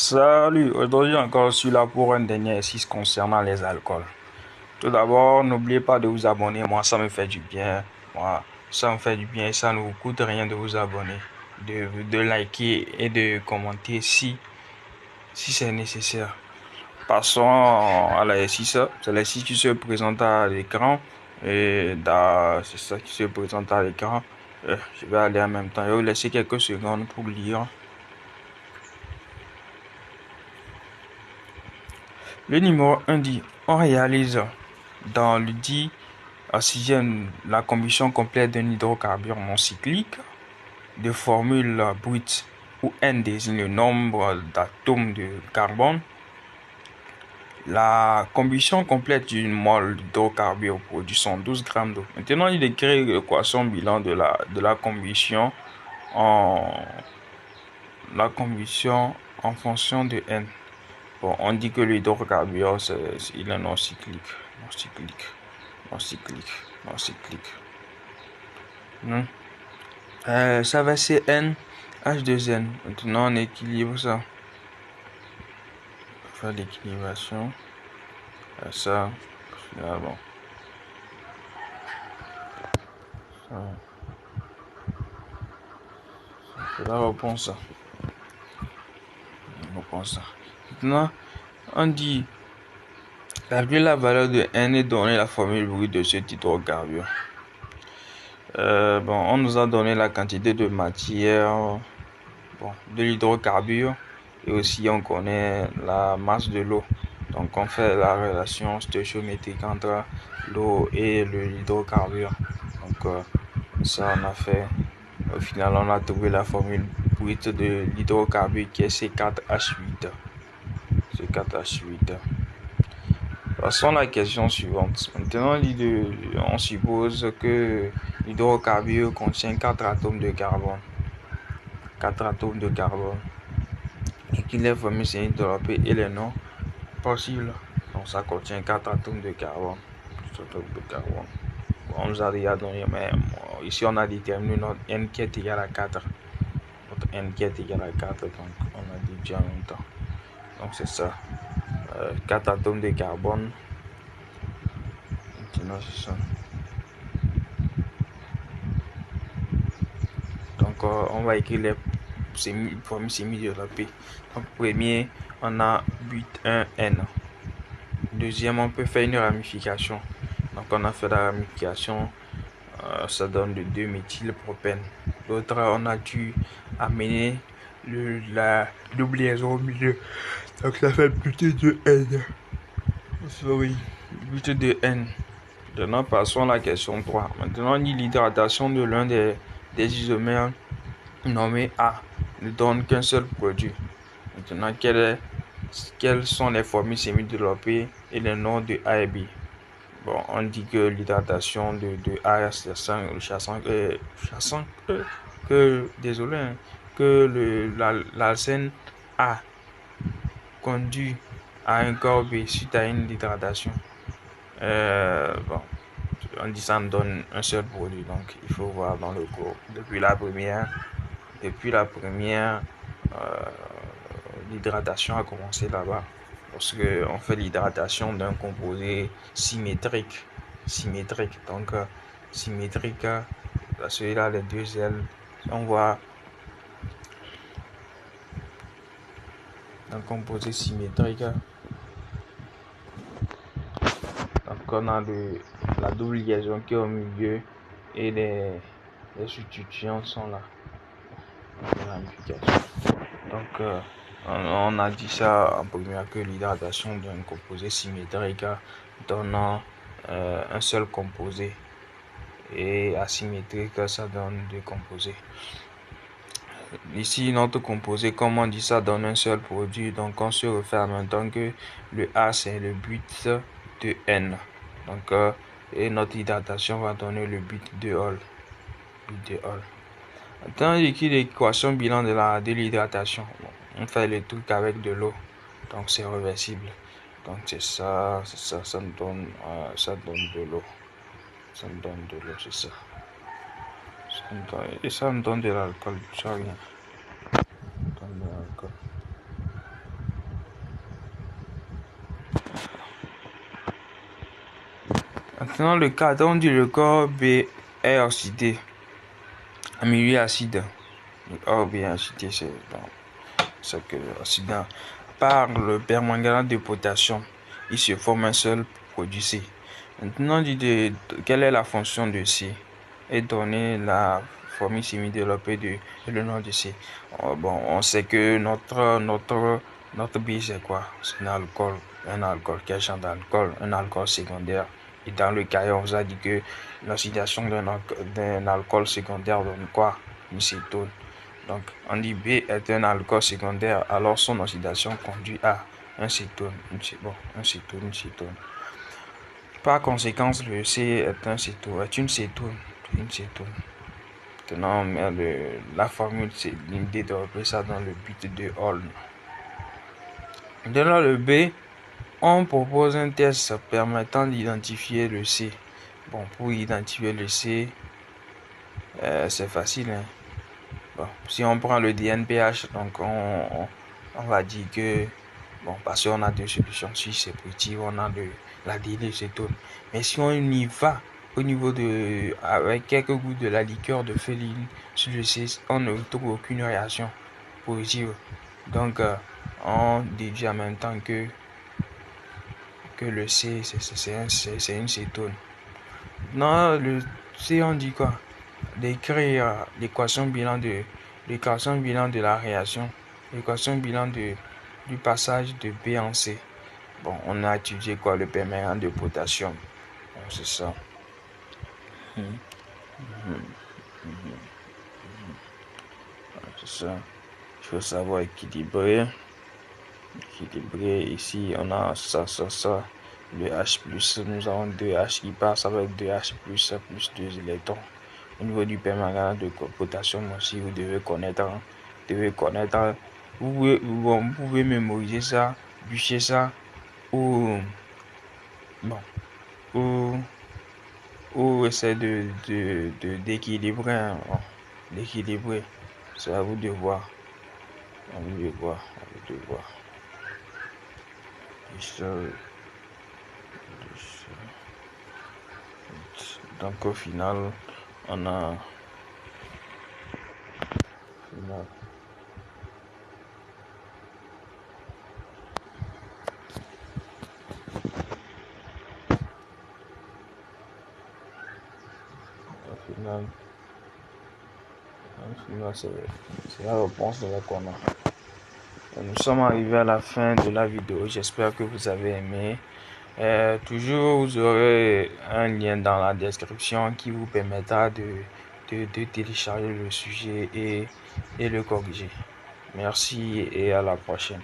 Salut, aujourd'hui encore sur là pour un dernier exercice concernant les alcools. Tout d'abord, n'oubliez pas de vous abonner, moi ça me fait du bien, moi ça me fait du bien et ça ne vous coûte rien de vous abonner, de liker et de commenter si c'est nécessaire. Passons à l'exercice, c'est l'exercice qui se présente à l'écran et c'est ça qui se présente à l'écran. Je vais aller en même temps, je vais vous laisser quelques secondes pour lire. Le numéro 1 dit, on réalise dans le dit sixième la combustion complète d'un hydrocarbure non cyclique de formule brute où N désigne le nombre d'atomes de carbone. La combustion complète d'une mole d'hydrocarbure produit 112 grammes d'eau. Maintenant, il décrit l'équation bilan de la combustion en, en fonction de N. Bon, on dit que l'hydrocarbure, il est non cyclique. Non cyclique. Non cyclique. Non cyclique. Ça va c'est N, H2N. Maintenant, on équilibre ça. On va faire l'équilibration. Ça, finalement. Là, on reprend ça. On reprend ça. Maintenant, on dit calculer la valeur de N et donner la formule brute de cet hydrocarbure. On nous a donné la quantité de matière, de l'hydrocarbure, et aussi on connaît la masse de l'eau. Donc on fait la relation stéchiométrique entre l'eau et l'hydrocarbure. Donc ça on a fait. Au final on a trouvé la formule brute de l'hydrocarbure qui est C4H8. C4H8. Passons à la question suivante. Maintenant, on suppose que l'hydrocarbure contient 4 atomes de carbone. 4 atomes de carbone. Et qu'il est formé c'est développé et les noms possibles. Donc ça contient 4 atomes de carbone. On nous a déjà donné, mais ici on a déterminé notre N qui est égal à 4. Notre N qui est égal à 4, donc on a dit en même temps. Donc c'est ça. 4 atomes de carbone. Maintenant c'est ça. Donc on va écrire les formules semi-développées. Donc premier, on a but 1N. Deuxième, on peut faire une ramification. Donc on a fait la ramification, ça donne le 2-méthylpropène. L'autre, on a dû amener la double liaison au milieu. Donc ça fait but de N. Sorry, but de N. Maintenant passons à la question 3. Maintenant on dit l'hydratation de l'un des isomères nommé A ne donne qu'un seul produit. Maintenant, quelles sont les formules semi-développées et les noms de A et B? Bon, on dit que l'hydratation de A, désolé, que l'alcène A conduit à un corps B suite à une hydratation. On dit ça me donne un seul produit, donc il faut voir dans le cours. Depuis la première, l'hydratation a commencé là-bas. Parce qu'on fait l'hydratation d'un composé symétrique. Donc, symétrique, celui-là, les deux ailes, on voit un composé symétrique. Donc, on a la double liaison qui est au milieu et les substitutions sont là. Donc, on a dit ça en première que l'hydratation d'un composé symétrique donnant un seul composé et asymétrique ça donne deux composés. Ici notre composé, comme on dit, ça donne un seul produit, donc on se refait en même temps que le A c'est le but de N. Donc et notre hydratation va donner le but de Hall. Maintenant, j'écris l'équation bilan de l'hydratation. On fait le truc avec de l'eau, donc c'est réversible. Donc c'est ça, ça me donne de l'eau. Ça me donne de l'eau, c'est ça. Et ça me donne de l'alcool, ça rien. Maintenant, le cadran du record B est oxydé en milieu acide. Le or B oxydé, c'est que l'oxydant par le permanganate de potassium, il se forme un seul produit C. Maintenant, quelle est la fonction de C et donner la formule semi-développée et le nom de C. Bon, on sait que notre B c'est quoi? C'est un alcool. Quel genre d'alcool? Un alcool secondaire. Et dans le cahier, on vous a dit que l'oxydation d'un alcool secondaire donne quoi? Une cétone. Donc, on dit B est un alcool secondaire, alors son oxydation conduit à un cétone. Un cétone, une cétone. Par conséquent, le C est une cétone. Maintenant, la formule, c'est l'idée de repérer ça dans le but de Holm. Dans le B, on propose un test permettant d'identifier le C. Bon, pour identifier le C, c'est facile. Hein? Bon, si on prend le DNPH, donc on va dire que, bon, parce qu'on a deux solutions, si c'est positif, on a la cétone. Mais si on y va au niveau avec quelques gouttes de la liqueur de féline sur le C, on ne trouve aucune réaction positive. Donc, on déduit en même temps que le C, c'est une cétone. Dans le C, on dit quoi? D'écrire l'équation bilan de la réaction, l'équation bilan du passage de B en C. Bon, on a étudié quoi? Le permanganate de potassium. Bon, c'est ça. C'est ça. Il faut savoir équilibrer. Ici, on a ça. Le H+, nous avons 2H qui passe avec 2H+, plus 2 électrons. Au niveau du permanganate de potassium aussi, vous devez connaître. Vous pouvez mémoriser ça, bûcher ça, ou essayer d'équilibrer. D'équilibrer. C'est à vous de voir. Donc au final, on a c'est la réponse de la qu'on a. Nous sommes arrivés à la fin de la vidéo. J'espère que vous avez aimé. Toujours, vous aurez un lien dans la description qui vous permettra de télécharger le sujet et le corriger. Merci et à la prochaine.